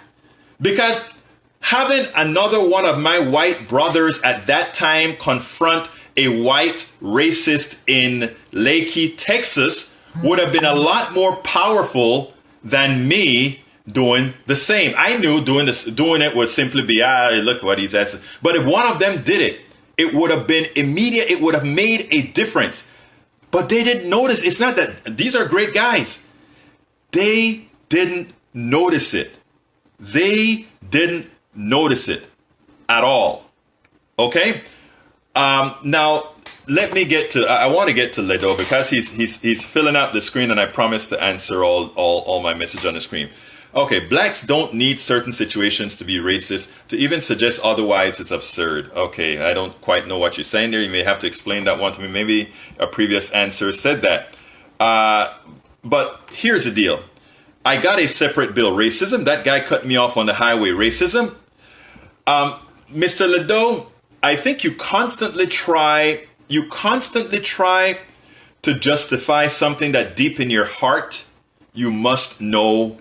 Because having another one of my white brothers at that time confront a white racist in Lakey, Texas would have been a lot more powerful than me doing the same. I knew doing it would simply be, look what he's asking. But if one of them did it, it would have been immediate. It would have made a difference. But they didn't notice. It's not that these are great guys. They didn't notice it. They didn't notice it at all. Okay? Now, let me get to, I want to get to Ledo because he's filling up the screen and I promised to answer all my message on the screen. Okay, blacks don't need certain situations to be racist. To even suggest otherwise, it's absurd. Okay, I don't quite know what you're saying there. You may have to explain that one to me. Maybe a previous answer said that. But here's the deal. I got a separate bill. Racism, that guy cut me off on the highway. Racism, Mr. Ledo, I think you constantly try to justify something that deep in your heart you must know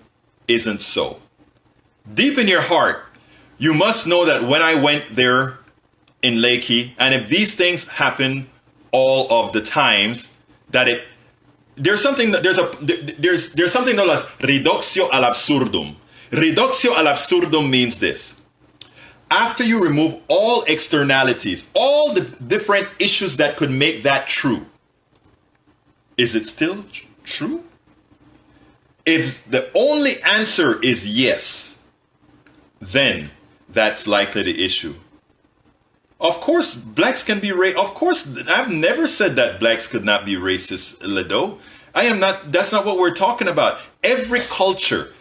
isn't so. Deep in your heart, you must know that when I went there in Lakey, and if these things happen all of the times, that there's something known as reductio ad absurdum. Reductio ad absurdum means this. After you remove all externalities, all the different issues that could make that true, is it still true? If the only answer is yes, then that's likely the issue. Of course, blacks can be Of course, I've never said that blacks could not be racist, Ledo. I am not. That's not what we're talking about. Every culture,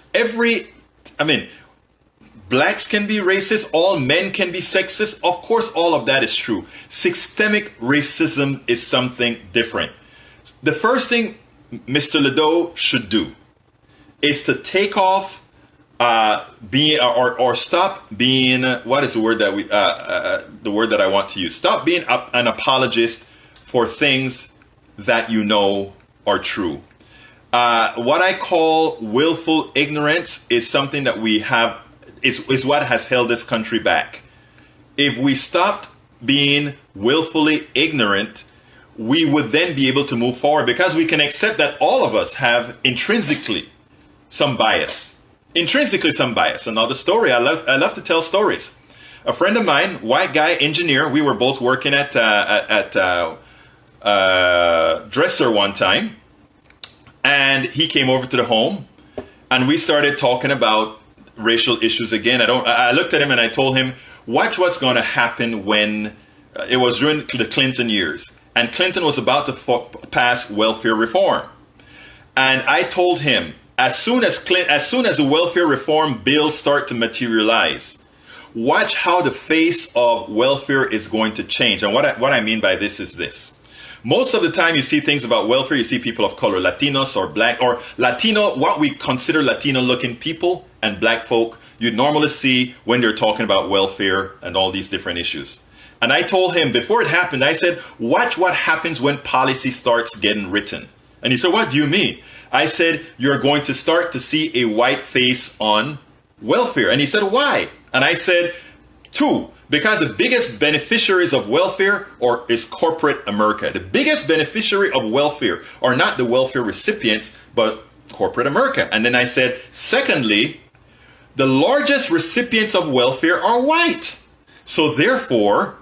blacks can be racist. All men can be sexist. Of course, all of that is true. Systemic racism is something different. The first thing Mr. Ledo should do is to take off being or stop being, what is the word that the word that I want to use? Stop being an apologist for things that you know are true. What I call willful ignorance is something that we have, is what has held this country back. If we stopped being willfully ignorant, we would then be able to move forward because we can accept that all of us have intrinsically some bias. Another story. I love to tell stories. A friend of mine, white guy, engineer. We were both working at Dresser one time, and he came over to the home, and we started talking about racial issues again. I looked at him and I told him, watch what's going to happen when it was during the Clinton years, and Clinton was about to pass welfare reform, and I told him, as soon as the welfare reform bills start to materialize, watch how the face of welfare is going to change. And what I mean by this is this. Most of the time you see things about welfare, you see people of color, Latinos or black, or Latino, what we consider Latino looking people and black folk, you normally see when they're talking about welfare and all these different issues. And I told him before it happened, I said, watch what happens when policy starts getting written. And he said, what do you mean? I said, you're going to start to see a white face on welfare. And he said, why? And I said, 2, because the biggest beneficiaries of welfare is corporate America. The biggest beneficiary of welfare are not the welfare recipients, but corporate America. And then I said, secondly, the largest recipients of welfare are white. So therefore,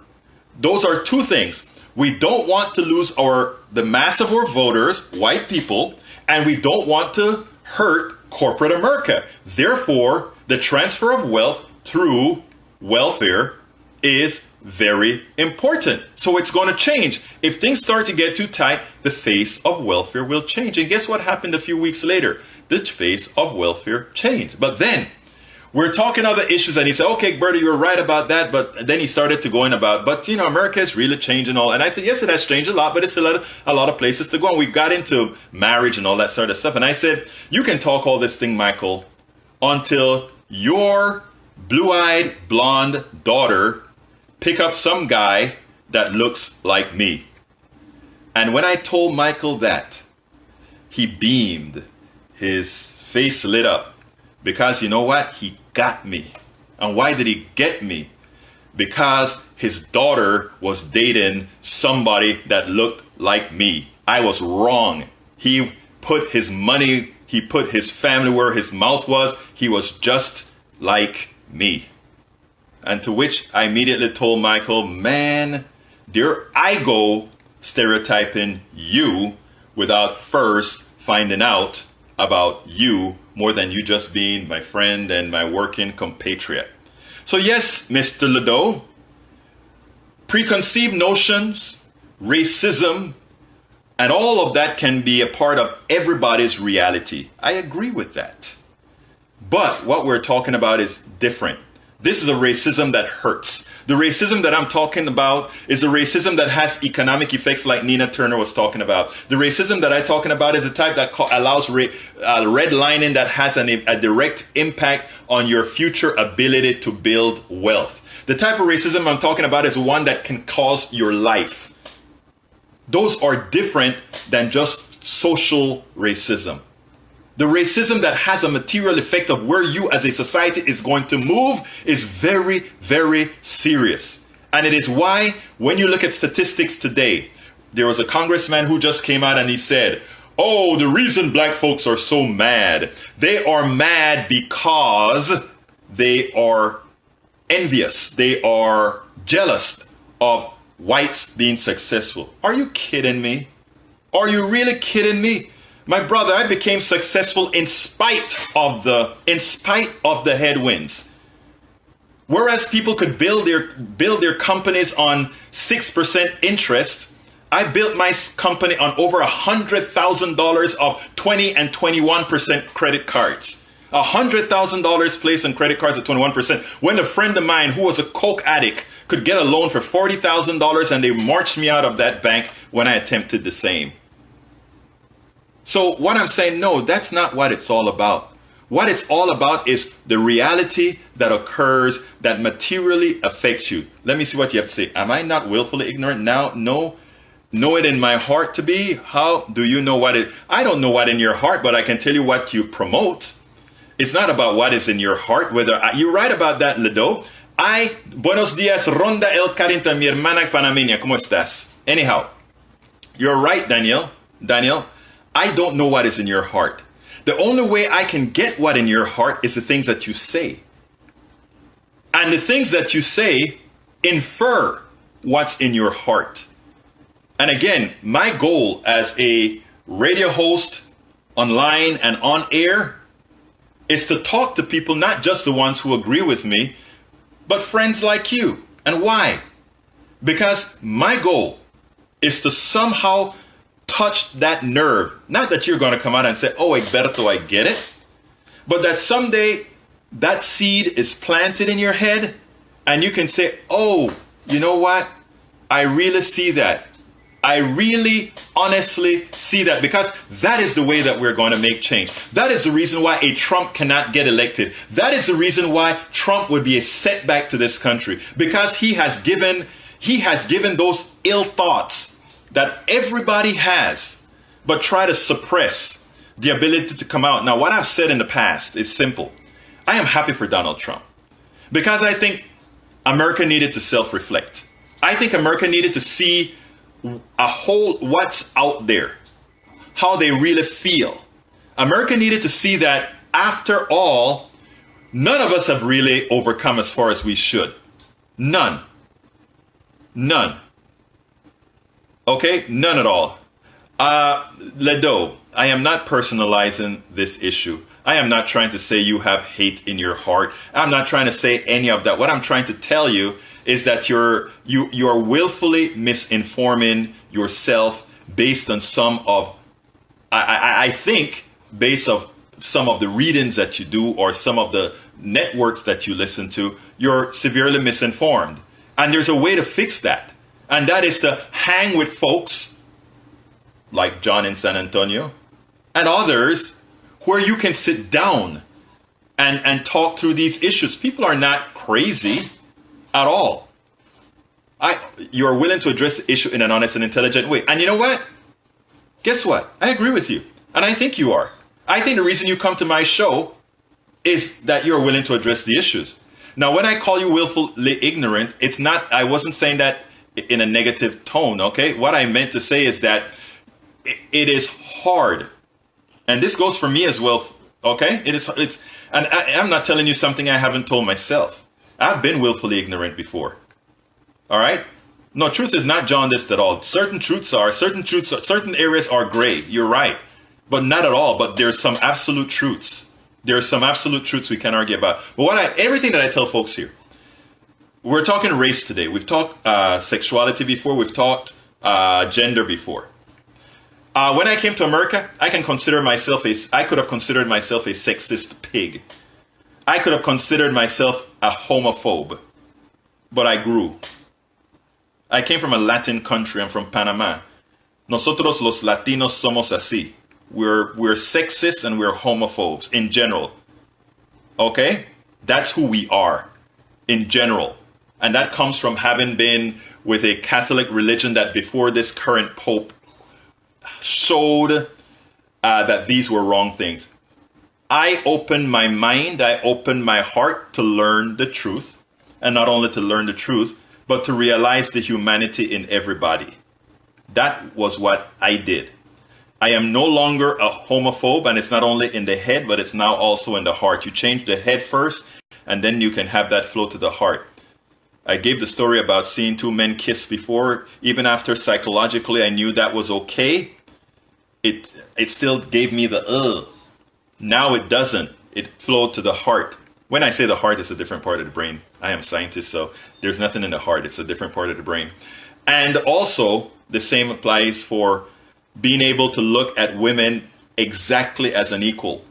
those are 2 things. We don't want to lose the mass of our voters, white people, and we don't want to hurt corporate America. Therefore, the transfer of wealth through welfare is very important. So it's going to change. If things start to get too tight, the face of welfare will change. And guess what happened a few weeks later? The face of welfare changed. But then, we're talking other issues, and he said, okay, Bertie, you're right about that. But then he started to go in about, but you know, America is really changing all. And I said, yes, it has changed a lot, but it's a lot of places to go. And we got into marriage and all that sort of stuff. And I said, you can talk all this thing, Michael, until your blue-eyed blonde daughter pick up some guy that looks like me. And when I told Michael that, he beamed, his face lit up, because you know what? He got me. And why did he get me? Because his daughter was dating somebody that looked like me. I was wrong. He put his money, he put his family where his mouth was. He was just like me. And to which I immediately told Michael, man, there I go stereotyping you without first finding out about you more than you just being my friend and my working compatriot. So yes, Mr. Ledoux, preconceived notions, racism, and all of that can be a part of everybody's reality. I agree with that. But what we're talking about is different. This is a racism that hurts. The racism that I'm talking about is a racism that has economic effects like Nina Turner was talking about. The racism that I'm talking about is the type that allows redlining that has a direct impact on your future ability to build wealth. The type of racism I'm talking about is one that can cause your life. Those are different than just social racism. The racism that has a material effect of where you as a society is going to move is very, very serious. And it is why when you look at statistics today, there was a congressman who just came out and he said, oh, the reason black folks are so mad, they are mad because they are envious. They are jealous of whites being successful. Are you kidding me? Are you really kidding me? My brother, I became successful in spite of the headwinds. Whereas people could build their companies on 6% interest, I built my company on over $100,000 of 20 and 21% credit cards. $100,000 placed on credit cards at 21%. When a friend of mine who was a coke addict could get a loan for $40,000 and they marched me out of that bank when I attempted the same. So what I'm saying, no, that's not what it's all about. What it's all about is the reality that occurs that materially affects you. Let me see what you have to say. Am I not willfully ignorant now? No. Know it in my heart to be? How do you know what it? I don't know what in your heart, but I can tell you what you promote. It's not about what is in your heart. You're right about that, Ledoux. Buenos días, Ronda El Carinta, mi hermana panameña. ¿Cómo estás? Anyhow, you're right, Daniel. I don't know what is in your heart. The only way I can get what in your heart is the things that you say. And the things that you say infer what's in your heart. And again, my goal as a radio host online and on air is to talk to people, not just the ones who agree with me, but friends like you. And why? Because my goal is to somehow touch that nerve. Not that you're going to come out and say, oh, Egberto, I get it. But that someday that seed is planted in your head and you can say, oh, you know what? I really see that. I really honestly see that, because that is the way that we're going to make change. That is the reason why a Trump cannot get elected. That is the reason why Trump would be a setback to this country, because he has given those ill thoughts that everybody has, but try to suppress the ability to come out. Now, what I've said in the past is simple. I am happy for Donald Trump because I think America needed to self-reflect. I think America needed to see what's out there, how they really feel. America needed to see that after all, none of us have really overcome as far as we should. None. Okay, none at all. Ledoux, I am not personalizing this issue. I am not trying to say you have hate in your heart. I'm not trying to say any of that. What I'm trying to tell you is that you're willfully misinforming yourself based on I think based on some of the readings that you do, or some of the networks that you listen to, you're severely misinformed. And there's a way to fix that. And that is to hang with folks like John in San Antonio and others where you can sit down and talk through these issues. People are not crazy at all. You're willing to address the issue in an honest and intelligent way. And you know what? Guess what? I agree with you. And I think you are. I think the reason you come to my show is that you're willing to address the issues. Now, when I call you willfully ignorant, it's not, I wasn't saying that in a negative tone, okay? What I meant to say is that it is hard. And this goes for me as well, okay? And I'm not telling you something I haven't told myself. I've been willfully ignorant before. All right? No, truth is not jaundiced at all. Certain areas are gray. You're right. But not at all. But there's some absolute truths. There's some absolute truths we can argue about. But everything that I tell folks here, we're talking race today. We've talked sexuality before. We've talked gender before. When I came to America, I could have considered myself a sexist pig. I could have considered myself a homophobe. But I grew. I came from a Latin country. I'm from Panama. Nosotros los latinos somos así. We're sexist and we're homophobes in general. Okay? That's who we are in general. And that comes from having been with a Catholic religion that before this current Pope showed that these were wrong things. I opened my mind, I opened my heart to learn the truth. And not only to learn the truth, but to realize the humanity in everybody. That was what I did. I am no longer a homophobe, and it's not only in the head, but it's now also in the heart. You change the head first, and then you can have that flow to the heart. I gave the story about seeing two men kiss before. Even after psychologically I knew that was okay, it still gave me the ugh. Now it doesn't. It flowed to the heart. When I say the heart, it's a different part of the brain. I am a scientist, so there's nothing in the heart. It's a different part of the brain. And also, the same applies for being able to look at women exactly as an equal.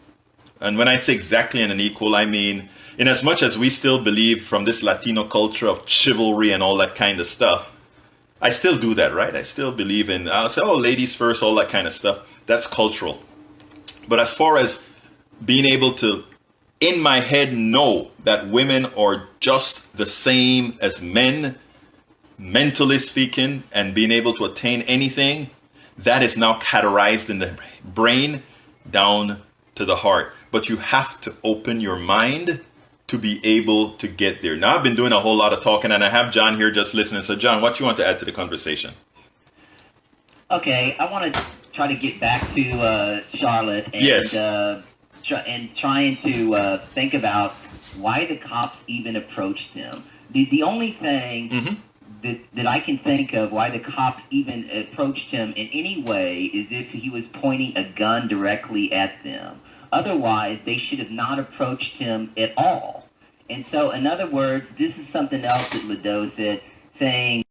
And when I say exactly an equal, I mean, in as much as we still believe from this Latino culture of chivalry and all that kind of stuff, I still do that, right? I still believe in, I'll say, oh, ladies first, all that kind of stuff. That's cultural. But as far as being able to, in my head, know that women are just the same as men, mentally speaking, and being able to attain anything, that is now categorized in the brain down to the heart. But you have to open your mind to be able to get there. Now, I've been doing a whole lot of talking, and I have John here just listening. So, John, what you want to add to the conversation? Okay, I want to try to get back to Charlotte and, yes. Trying to think about why the cops even approached him. The only thing that I can think of why the cops even approached him in any way is if he was pointing a gun directly at them. Otherwise, they should have not approached him at all. And so, in other words, this is something else that Ledoux said, saying,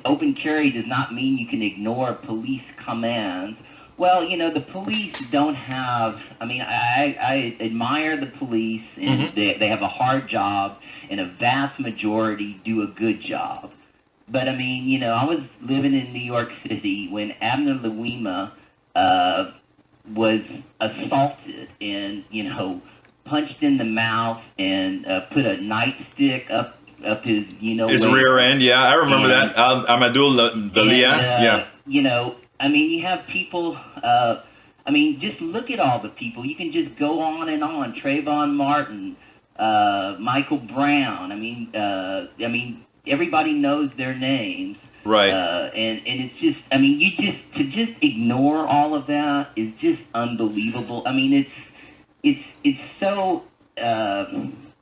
open carry does not mean you can ignore police commands. Well, the police don't have, I admire the police, and they have a hard job, and a vast majority do a good job. But, I was living in New York City when Abner Louima was assaulted and, punched in the mouth and put a nightstick up his, his rear end, yeah, I remember that. Amadou Belia, yeah. You have people, just look at all the people. You can just go on and on. Trayvon Martin, Michael Brown. Everybody knows their names. Right. And it's just, to just ignore all of that is just unbelievable. It's so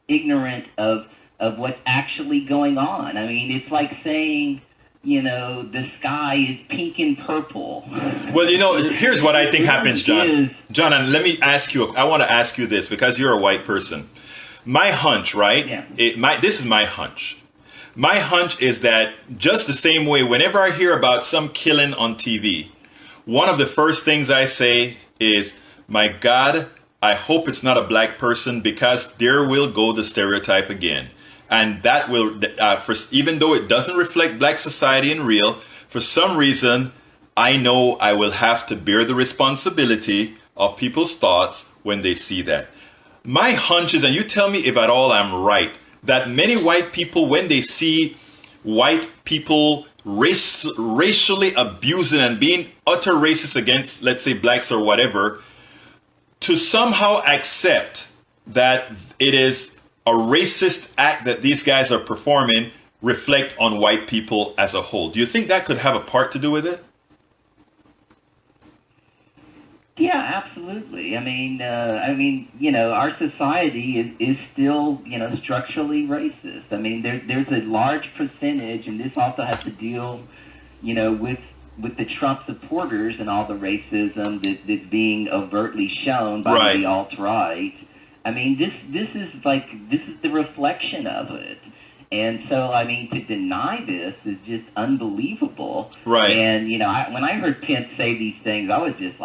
ignorant of what's actually going on. It's like saying, the sky is pink and purple. Well, here's what I think happens, John. John, and let me ask you, I want to ask you this because you're a white person. My hunch, right? Yeah. This is my hunch. My hunch is that just the same way, whenever I hear about some killing on TV, one of the first things I say is, my God, I hope it's not a black person, because there will go the stereotype again. And that will, even though it doesn't reflect black society in real, for some reason, I know I will have to bear the responsibility of people's thoughts when they see that. My hunch is, and you tell me if at all I'm right, that many white people, when they see white people racially abusing and being utter racist against, let's say, blacks or whatever, to somehow accept that it is a racist act that these guys are performing, reflect on white people as a whole. Do you think that could have a part to do with it? Yeah, absolutely. I mean, our society is still, structurally racist. I mean, there's a large percentage, and this also has to deal, with the Trump supporters and all the racism that's being overtly shown by the alt-right. I mean, this is the reflection of it. And so, I mean, to deny this is just unbelievable. Right. And, when I heard Pence say these things, I was just,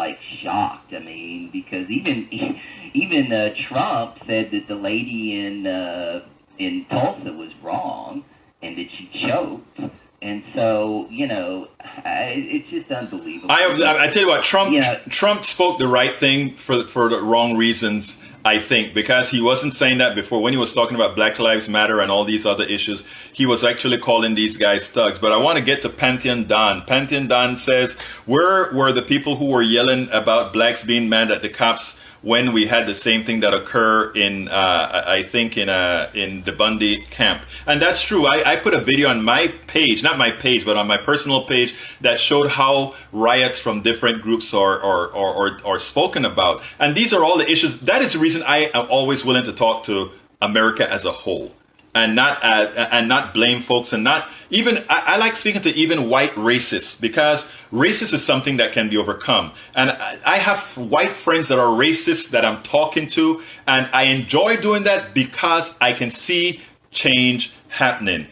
shocked. I mean, because even Trump said that the lady in Tulsa was wrong and that she choked. And so, it's just unbelievable. I tell you what, Trump spoke the right thing for the wrong reasons, I think, because he wasn't saying that before. When he was talking about Black Lives Matter and all these other issues, he was actually calling these guys thugs. But I want to get to Pantheon Don. Pantheon Don says, where were the people who were yelling about blacks being mad at the cops when we had the same thing that occurred in, I think, in the Bundy camp? And that's true. I put a video on my page, not my page, but on my personal page, that showed how riots from different groups are spoken about. And these are all the issues. That is the reason I am always willing to talk to America as a whole, and not blame folks, and not even, I like speaking to even white racists, because racist is something that can be overcome. And I have white friends that are racist that I'm talking to, and I enjoy doing that because I can see change happening.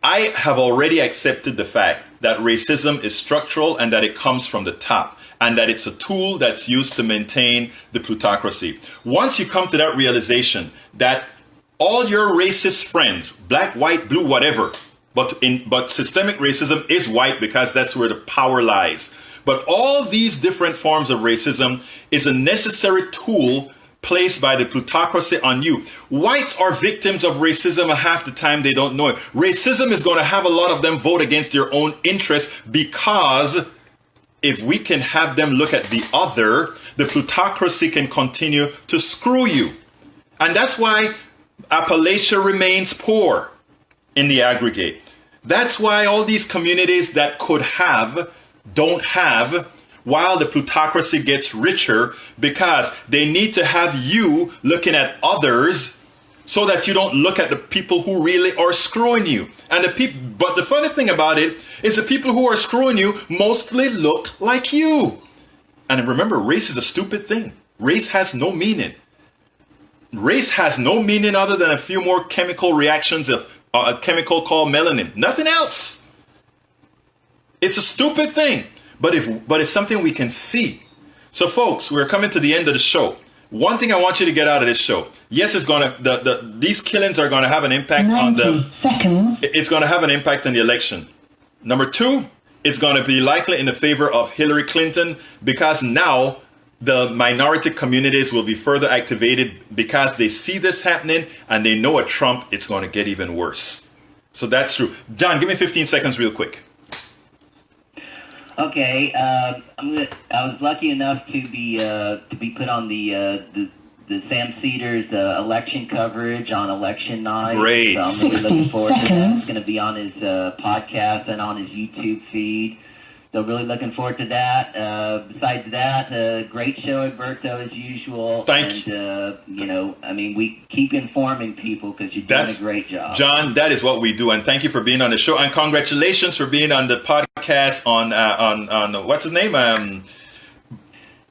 I have already accepted the fact that racism is structural and that it comes from the top, and that it's a tool that's used to maintain the plutocracy. Once you come to that realization that all your racist friends, black, white, blue, whatever, but systemic racism is white because that's where the power lies. But all these different forms of racism is a necessary tool placed by the plutocracy on you. Whites are victims of racism, and half the time they don't know it. Racism is going to have a lot of them vote against their own interests, because if we can have them look at the other, the plutocracy can continue to screw you. And that's why Appalachia remains poor in the aggregate. That's why all these communities that could have don't have, while the plutocracy gets richer, because they need to have you looking at others so that you don't look at the people who really are screwing you. And but the funny thing about it is the people who are screwing you mostly look like you. And remember, race is a stupid thing. Race has no meaning. Race has no meaning other than a few more chemical reactions of a chemical called melanin. Nothing else. It's a stupid thing, but it's something we can see. So, folks, we're coming to the end of the show. One thing I want you to get out of this show: yes, it's gonna these killings are gonna have an impact on the. It's gonna have an impact on the election. Number two, it's gonna be likely in the favor of Hillary Clinton, because now the minority communities will be further activated because they see this happening and they know at Trump it's going to get even worse. So that's true. John, give me 15 seconds real quick. Okay, I was lucky enough to be put on the Sam Cedars election coverage on election night. Great. So I'm really looking forward to that. It's going to be on his podcast and on his YouTube feed. So really looking forward to that. Besides that, great show, Alberto, as usual. Thank you. And, we keep informing people because you're doing a great job. John, that is what we do. And thank you for being on the show. And congratulations for being on the podcast on what's his name?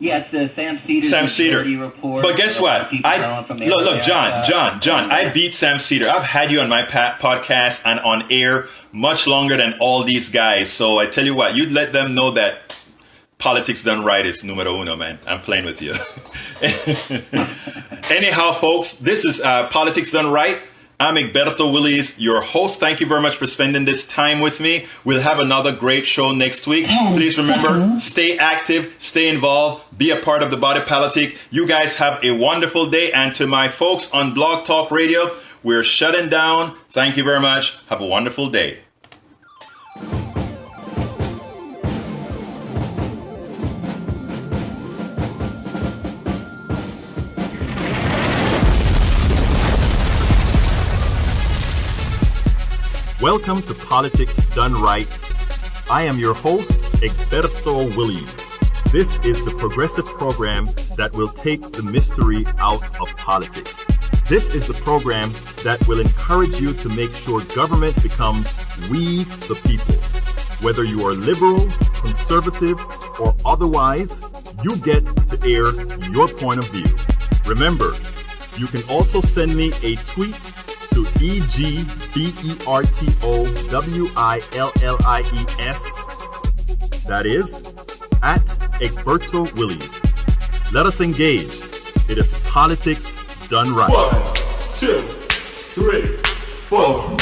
Yes, Sam Cedars. Sam Cedar. Report. But guess what? Look, John, I beat Sam Cedar. I've had you on my podcast and on air much longer than all these guys. So I tell you what, you'd let them know that Politics Done Right is numero uno, man. I'm playing with you. Anyhow, folks, this is Politics Done Right. I'm Egberto Willies, your host. Thank you very much for spending this time with me. We'll have another great show next week. Please remember, stay active, stay involved, be a part of the body politic. You guys have a wonderful day. And to my folks on Blog Talk Radio, we're shutting down. Thank you very much. Have a wonderful day. Welcome to Politics Done Right. I am your host, Egberto Willies. This is the progressive program that will take the mystery out of politics. This is the program that will encourage you to make sure government becomes we the people. Whether you are liberal, conservative, or otherwise, you get to air your point of view. Remember, you can also send me a tweet to EGBERTOWILLIES. That is, at Egberto Willies. Let us engage. It is Politics Done Right. 1, 2, 3, 4.